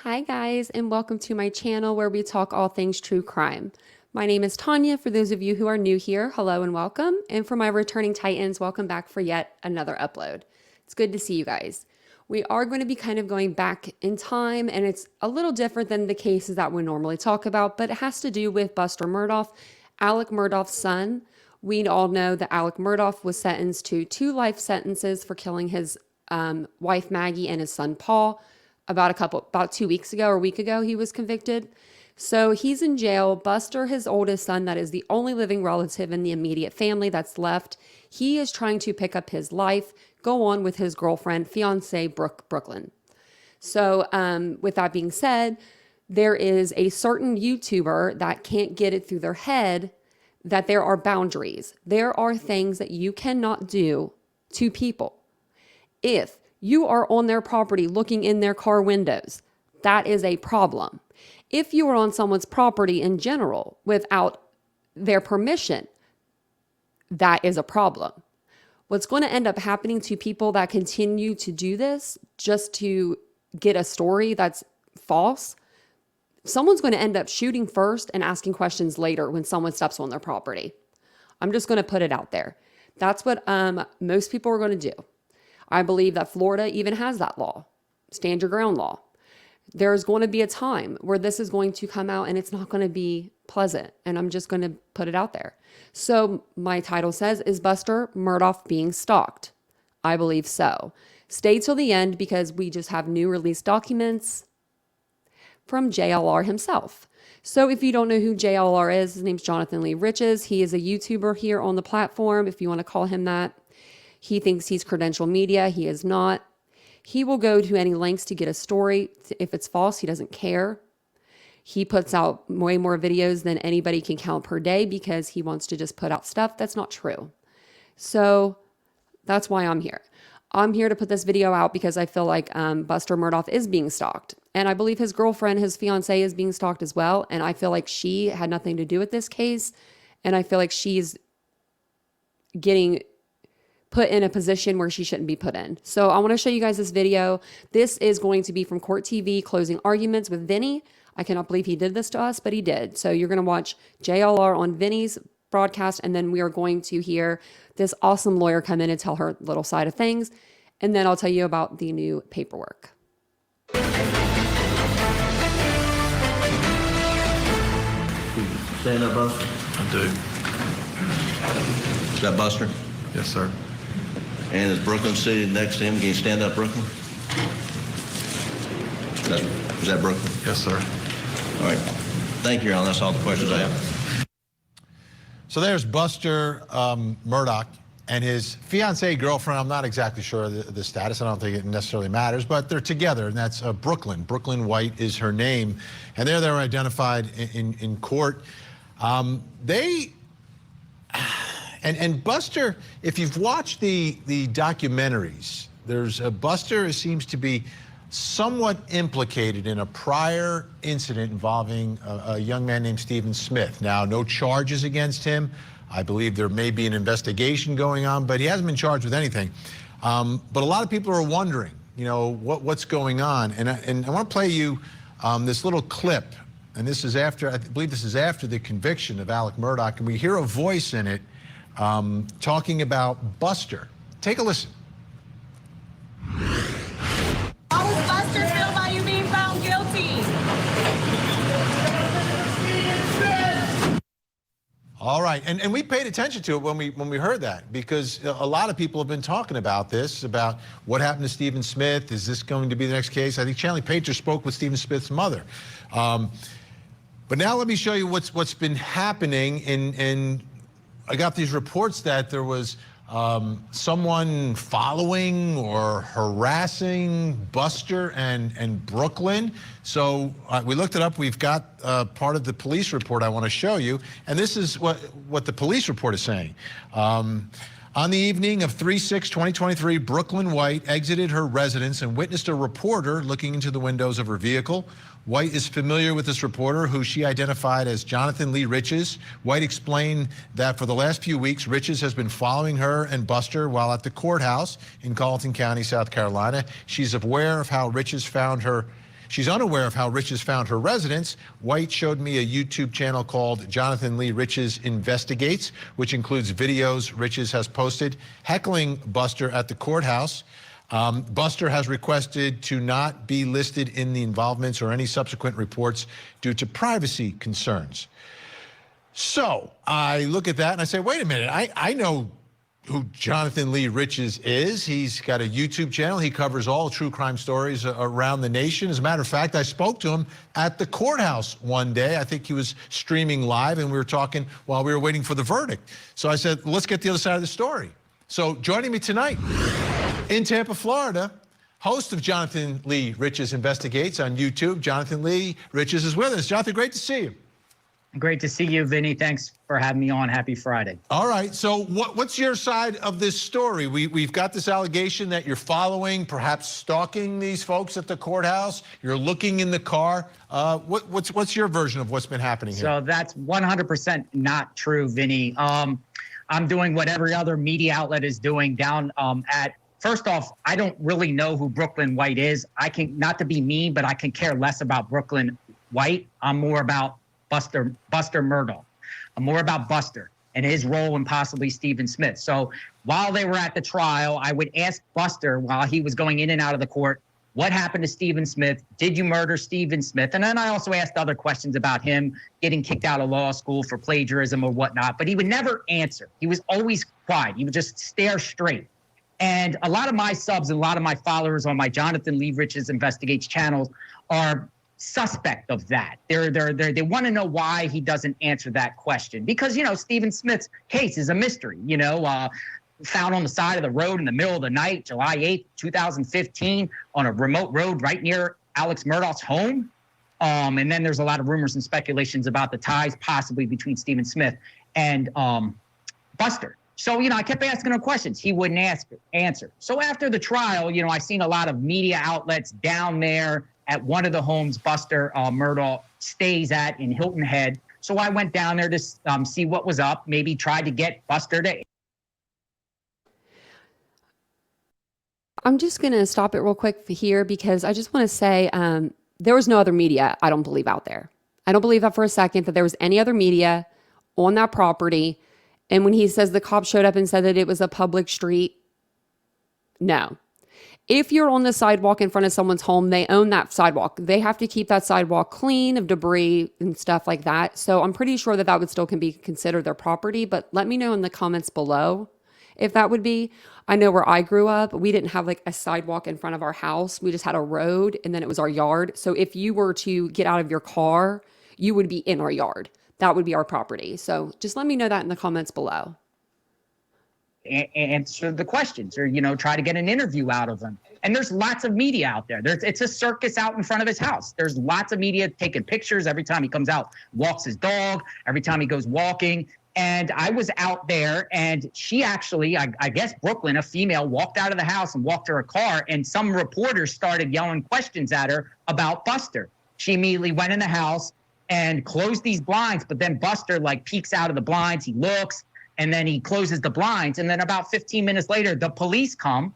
Hi guys, and welcome to my channel where we talk all things true crime. My name is Tanya. For those of you who are new here, hello and welcome. And for my returning Titans, welcome back for yet another upload. It's good to see you guys. We are going to be kind of going back in time, and it's a little different than the cases that we normally talk about, but it has to do with Buster Murdaugh, Alec Murdaugh's son. We all know that Alec Murdaugh was sentenced to 2 life sentences for killing his wife Maggie and his son Paul. About 2 weeks ago or a week ago, he was convicted. So he's in jail. Buster, his oldest son, that is the only living relative in the immediate family that's left, he is trying to pick up his life, go on with his girlfriend, fiance, Brooklyn. So with that being said, there is a certain YouTuber that can't get it through their head that there are boundaries. There are things that you cannot do to people. If you are on their property looking in their car windows, that is a problem. If you are on someone's property in general without their permission, that is a problem. What's going to end up happening to people that continue to do this just to get a story that's false, someone's going to end up shooting first and asking questions later when someone steps on their property. I'm just going to put it out there. That's what most people are going to do. I believe that Florida even has that law, stand your ground law. There's going to be a time where this is going to come out and it's not going to be pleasant. And I'm just going to put it out there. So my title says, is Buster Murdaugh being stalked? I believe so. Stay till the end because we just have new release documents from JLR himself. So if you don't know who JLR is, his name's Jonathan Lee Riches. He is a YouTuber here on the platform, if you want to call him that. He thinks he's credential media. He is not. He will go to any lengths to get a story. If it's false, he doesn't care. He puts out way more videos than anybody can count per day because he wants to just put out stuff that's not true. So that's why I'm here. I'm here to put this video out because I feel like Buster Murdaugh is being stalked. And I believe his girlfriend, his fiance, is being stalked as well. And I feel like she had nothing to do with this case. And I feel like she's getting put in a position where she shouldn't be put in. So I want to show you guys this video. This is going to be from Court TV, closing arguments with Vinny. I cannot believe he did this to us, but he did. So you're going to watch JLR on Vinny's broadcast, and then we are going to hear this awesome lawyer come in and tell her little side of things. And then I'll tell you about the new paperwork. Stand up, Buster. I do. Is that Buster? Yes, sir. And is Brooklyn sitting next to him? Can you stand up, Brooklyn? Is that Brooklyn? Yes, sir. All right. Thank you, Your Honor. That's all the questions I have. So there's Buster Murdaugh and his fiancée girlfriend. I'm not exactly sure of the status. I don't think it necessarily matters, but they're together, and that's Brooklyn. Brooklyn White is her name, and they're identified in court. And Buster, if you've watched the documentaries, there's Buster seems to be somewhat implicated in a prior incident involving a young man named Stephen Smith. Now, no charges against him. I believe there may be an investigation going on, but he hasn't been charged with anything. But a lot of people are wondering, you know, what's going on. And I want to play you this little clip. And this is after, I believe this is after the conviction of Alec Murdaugh. And we hear a voice in it talking about Buster. Take a listen. How does Buster feel about you being found guilty? All right, and we paid attention to it when we heard that, because a lot of people have been talking about this, about what happened to Stephen Smith. Is this going to be the next case? I think Chanley Painter spoke with Stephen Smith's mother. But now let me show you what's been happening. In I got these reports that there was someone following or harassing Buster and Brooklyn. So we looked it up. We've got part of the police report I want to show you. And this is what the police report is saying. On the evening of 3/6/2023, Brooklyn White exited her residence and witnessed a reporter looking into the windows of her vehicle. White is familiar with this reporter, who she identified as Jonathan Lee Riches. White explained that for the last few weeks, Riches has been following her and Buster while at the courthouse in Colleton County, South Carolina. She's aware of how Riches found her. She's unaware of how Riches found her residence. White showed me a YouTube channel called Jonathan Lee Riches Investigates, which includes videos Riches has posted heckling Buster at the courthouse. Buster has requested to not be listed in the involvements or any subsequent reports due to privacy concerns. So I look at that and I say, wait a minute, I know who Jonathan Lee Riches is. He's got a YouTube channel. He covers all true crime stories around the nation. As a matter of fact, I spoke to him at the courthouse one day. I think he was streaming live and we were talking while we were waiting for the verdict. So I said, let's get the other side of the story. So joining me tonight in Tampa, Florida, host of Jonathan Lee Riches Investigates on YouTube, Jonathan Lee Riches is with us. Jonathan, great to see you. Great to see you, Vinny. Thanks for having me on. Happy Friday. All right. So what's your side of this story? We've got this allegation that you're following, perhaps stalking these folks at the courthouse. You're looking in the car. What's your version of what's been happening here? So that's 100% not true, Vinny. I'm doing what every other media outlet is doing down first off, I don't really know who Brooklyn White is. I can, not to be mean, but I can care less about Brooklyn White. I'm more about Buster Murdaugh. I'm more about Buster and his role in possibly Stephen Smith. So while they were at the trial, I would ask Buster while he was going in and out of the court, what happened to Stephen Smith? Did you murder Stephen Smith? And then I also asked other questions about him getting kicked out of law school for plagiarism or whatnot, but he would never answer. He was always quiet. He would just stare straight. And a lot of my subs and a lot of my followers on my Jonathan Lee Riches Investigates channels are suspect of that. They want to know why he doesn't answer that question, because, you know, Stephen Smith's case is a mystery, you know, found on the side of the road in the middle of the night, July 8th, 2015, on a remote road right near Alex Murdaugh's home. And then there's a lot of rumors and speculations about the ties possibly between Stephen Smith and Buster. So, you know, I kept asking him questions. He wouldn't answer. So after the trial, you know, I seen a lot of media outlets down there at one of the homes Buster Murdaugh stays at in Hilton Head. So I went down there to see what was up, maybe tried to get Buster to. I'm just going to stop it real quick here because I just want to say there was no other media, I don't believe, out there. I don't believe that for a second that there was any other media on that property. And when he says the cops showed up and said that it was a public street, no. If you're on the sidewalk in front of someone's home, they own that sidewalk. They have to keep that sidewalk clean of debris and stuff like that. So I'm pretty sure that would still can be considered their property, but let me know in the comments below if that would be. I know where I grew up, we didn't have like a sidewalk in front of our house. We just had a road and then it was our yard. So if you were to get out of your car, you would be in our yard. That would be our property. So just let me know that in the comments below. Answer the questions or, you know, try to get an interview out of him. And there's lots of media out there. It's a circus out in front of his house. There's lots of media taking pictures every time he comes out, walks his dog, every time he goes walking. And I was out there and she actually, I guess Brooklyn, a female, walked out of the house and walked to her car and some reporters started yelling questions at her about Buster. She immediately went in the house and closed these blinds, but then Buster like peeks out of the blinds, he looks, and then he closes the blinds. And then about 15 minutes later, the police come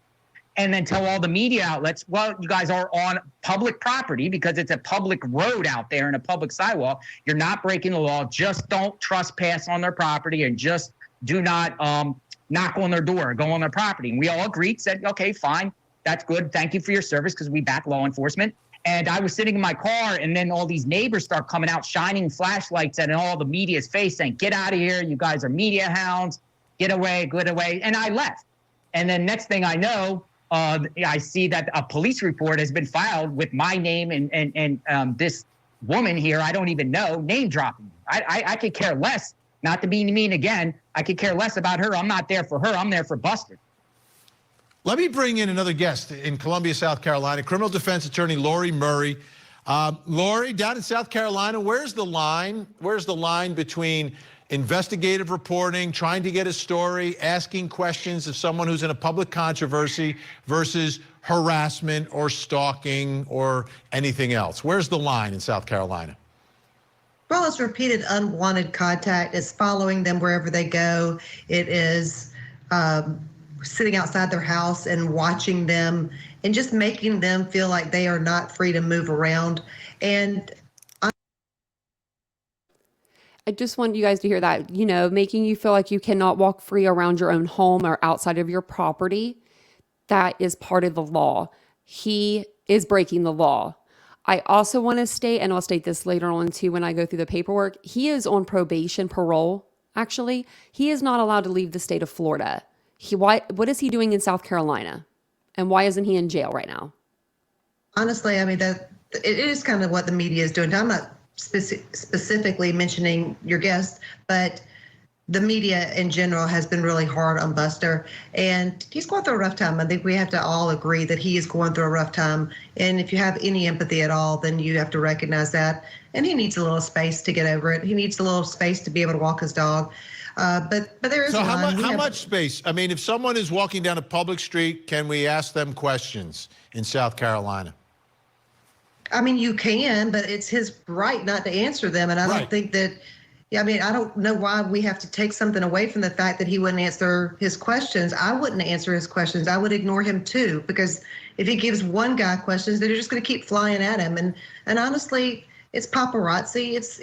and then tell all the media outlets, well, you guys are on public property because it's a public road out there and a public sidewalk. You're not breaking the law. Just don't trespass on their property and just do not knock on their door or go on their property. And we all agreed, said, okay, fine. That's good. Thank you for your service because we back law enforcement. And I was sitting in my car and then all these neighbors start coming out, shining flashlights at all the media's face saying, get out of here. You guys are media hounds. Get away, get away. And I left. And then next thing I know, I see that a police report has been filed with my name and this woman here, I don't even know, name dropping. I could care less, not to be mean again, I could care less about her. I'm not there for her. I'm there for Buster. Let me bring in another guest in Columbia, South Carolina, criminal defense attorney Lori Murray. Lori, down in South Carolina, where's the line? Where's the line between investigative reporting, trying to get a story, asking questions of someone who's in a public controversy versus harassment or stalking or anything else? Where's the line in South Carolina? Well, it's repeated unwanted contact. It's following them wherever they go. It is sitting outside their house and watching them and just making them feel like they are not free to move around. And I just want you guys to hear that, making you feel like you cannot walk free around your own home or outside of your property. That is part of the law. He is breaking the law. I also want to state, and I'll state this later on too when I go through the paperwork, he is on probation, parole, actually. He is not allowed to leave the state of Florida. What is he doing in South Carolina? And why isn't he in jail right now? honestly, I mean, that it is kind of what the media is doing. I'm not specifically mentioning your guest, but the media in general has been really hard on Buster, and he's going through a rough time. I think we have to all agree that he is going through a rough time. And if you have any empathy at all, then you have to recognize that. And he needs a little space to get over it. He needs a little space to be able to walk his dog. But there is So a how line. much, space? I mean, if someone is walking down a public street, can we ask them questions in South Carolina? I mean, you can, but it's his right not to answer them. And I don't think that, I mean, I don't know why we have to take something away from the fact that he wouldn't answer his questions. I wouldn't answer his questions. I would ignore him too, because if he gives one guy questions, they're just going to keep flying at him. And honestly, it's paparazzi. It's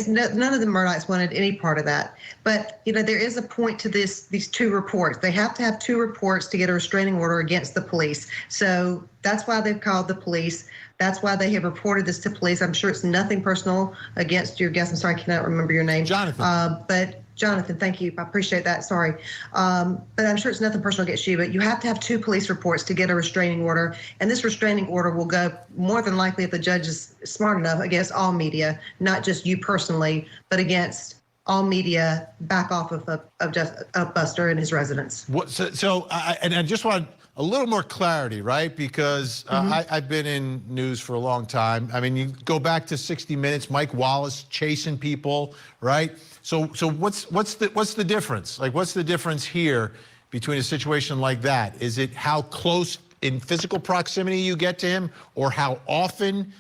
none of the Murdaughs wanted any part of that. But, there is a point to these two reports. They have to have two reports to get a restraining order against the police. So that's why they've called the police. That's why they have reported this to police. I'm sure it's nothing personal against your guest. I'm sorry, I cannot remember your name. Jonathan. But Jonathan, thank you. I appreciate that. Sorry. But I'm sure it's nothing personal against you, but you have to have two police reports to get a restraining order. And this restraining order will go more than likely, if the judge is smart enough, against all media, not just you personally, but against all media back off of Buster and his residence. I just want a little more clarity, right? Because I've been in news for a long time. I mean, you go back to 60 Minutes, Mike Wallace chasing people, right? So what's the difference? Like, what's the difference here between a situation like that? Is it how close in physical proximity you get to him, or how often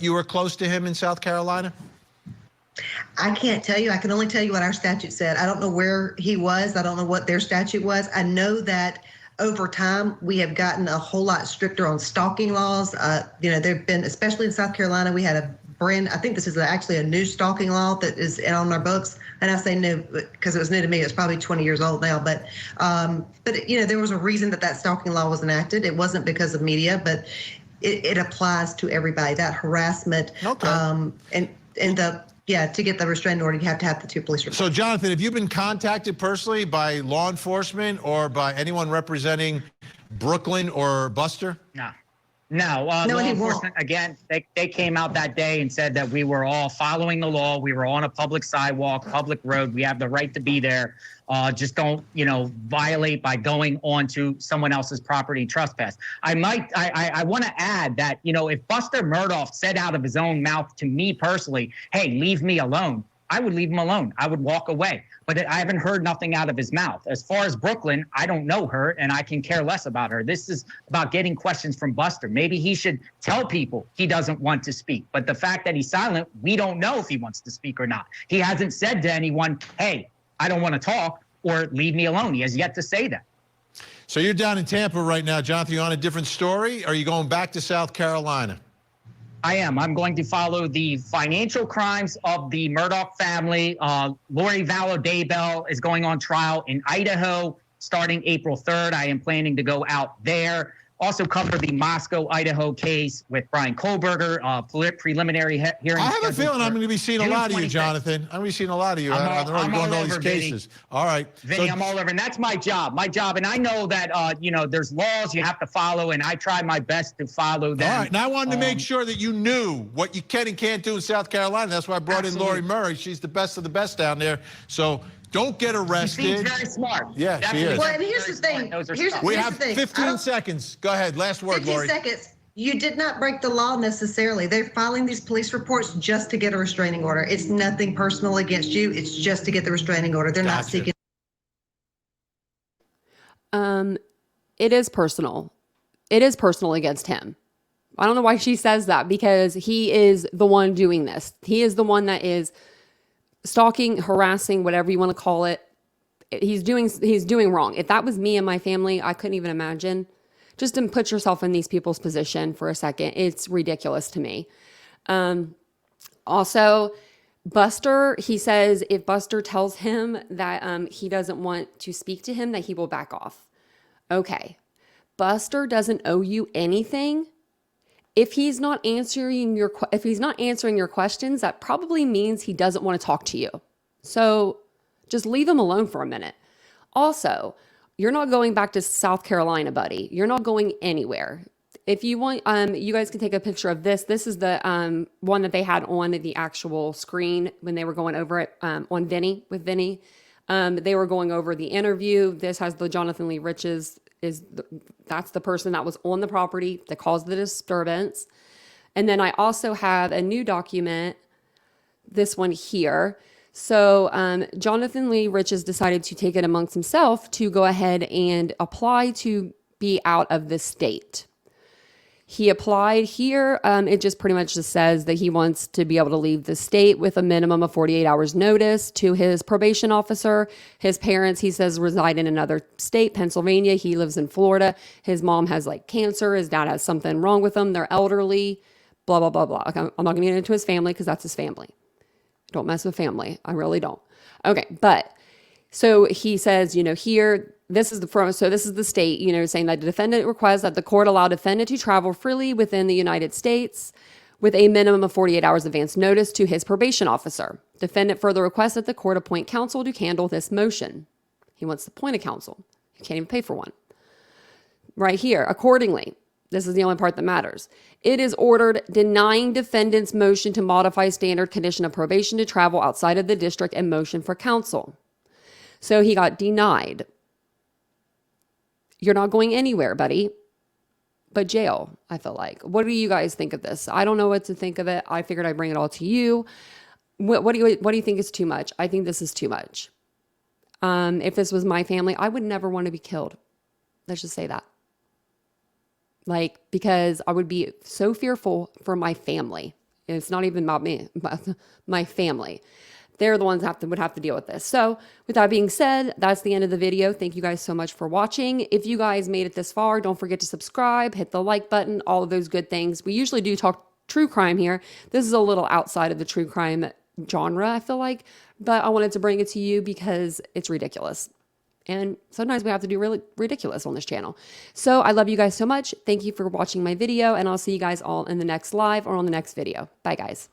you are close to him in South Carolina? I can't tell you. I can only tell you what our statute said. I don't know where he was. I don't know what their statute was. I know that over time, we have gotten a whole lot stricter on stalking laws. There've been, especially in South Carolina, we had I think this is actually a new stalking law that is on our books. And I say new because it was new to me. It's probably 20 years old now. But there was a reason that stalking law was enacted. It wasn't because of media, but it applies to everybody. That harassment, okay. To get the restraining order, you have to have the two police reports. So, Jonathan, have you been contacted personally by law enforcement or by anyone representing Brooklyn or Buster? No, law enforcement, again, they came out that day and said that we were all following the law. We were on a public sidewalk, public road. We have the right to be there. Just don't, violate by going onto someone else's property and trespass. I want to add that, if Buster Murdaugh said out of his own mouth to me personally, hey, leave me alone, I would leave him alone. I would walk away. But I haven't heard nothing out of his mouth. As far as Brooklyn, I don't know her, and I can care less about her. This is about getting questions from Buster. Maybe he should tell people he doesn't want to speak. But the fact that he's silent, we don't know if he wants to speak or not. He hasn't said to anyone, hey, I don't want to talk, or leave me alone. He has yet to say that. So you're down in Tampa right now, Jonathan. You on a different story? Or are you going back to South Carolina? I am. I'm going to follow the financial crimes of the Murdaugh family. Lori Vallow Daybell is going on trial in Idaho starting April 3rd. I am planning to go out there. Also cover the Moscow, Idaho case with Brian Kohlberger, preliminary hearing. I have a feeling I'm going to be seeing a lot of you, Jonathan. I'm going to be seeing a lot of you on the road going to all these cases. All right. Vinny, I'm all over, and that's my job. And I know that, there's laws you have to follow, and I try my best to follow them. All right. And I wanted to make sure that you knew what you can and can't do in South Carolina. That's why I brought in Lori Murray. She's the best of the best down there. So don't get arrested. She seems very smart. Yeah, she is. Well, and here's the thing. We have 15 seconds. Go ahead. Last word, 15 Lori. seconds. You did not break the law necessarily. They're filing these police reports just to get a restraining order. It's nothing personal against you. It's just to get the restraining order. They're not seeking. It is personal. It is personal against him. I don't know why she says that, because he is the one doing this. He is the one that is stalking, harassing, whatever you want to call it. he's doing wrong. If that was me and my family, I couldn't even imagine. Just to put yourself in these people's position for a second. It's ridiculous to me. Also, Buster, he says if Buster tells him that he doesn't want to speak to him, that he will back off. Okay. Buster doesn't owe you anything. If he's not answering your questions, that probably means he doesn't want to talk to you. So just leave him alone for a minute. Also, you're not going back to South Carolina, buddy. You're not going anywhere. If you want, you guys can take a picture of this. This is the one that they had on the actual screen when they were going over it on Vinny, with Vinny. They were going over the interview. This has the Jonathan Lee Riches. That's the person that was on the property that caused the disturbance. And then I also have a new document, this one here. So Jonathan Lee Riches decided to take it amongst himself to go ahead and apply to be out of the state. He applied here. It just pretty much just says that he wants to be able to leave the state with a minimum of 48 hours notice to his probation officer. His parents, he says, reside in another state, Pennsylvania. He lives in Florida. His mom has like cancer. His dad has something wrong with them. They're elderly, blah, blah, blah, blah. I'm not going to get into his family because that's his family. Don't mess with family. I really don't. Okay. But so he says, here, this is the state, saying that the defendant requests that the court allow defendant to travel freely within the United States with a minimum of 48 hours advance notice to his probation officer. Defendant further requests that the court appoint counsel to handle this motion. He wants to appoint a counsel. He can't even pay for one. Right here, accordingly, this is the only part that matters. It is ordered denying defendant's motion to modify standard condition of probation to travel outside of the district and motion for counsel. So he got denied. You're not going anywhere, buddy, but jail, I feel like. What do you guys think of this? I don't know what to think of it. I figured I'd bring it all to you. What do you think is too much? I think this is too much. If this was my family, I would never want to be killed. Let's just say that. Because I would be so fearful for my family. It's not even about me, but my family. They're the ones that would have to deal with this. So with that being said, that's the end of the video. Thank you guys so much for watching. If you guys made it this far, don't forget to subscribe, hit the like button, all of those good things. We usually do talk true crime here. This is a little outside of the true crime genre, I feel like, but I wanted to bring it to you because it's ridiculous. And sometimes we have to do really ridiculous on this channel. So I love you guys so much. Thank you for watching my video, and I'll see you guys all in the next live or on the next video. Bye, guys.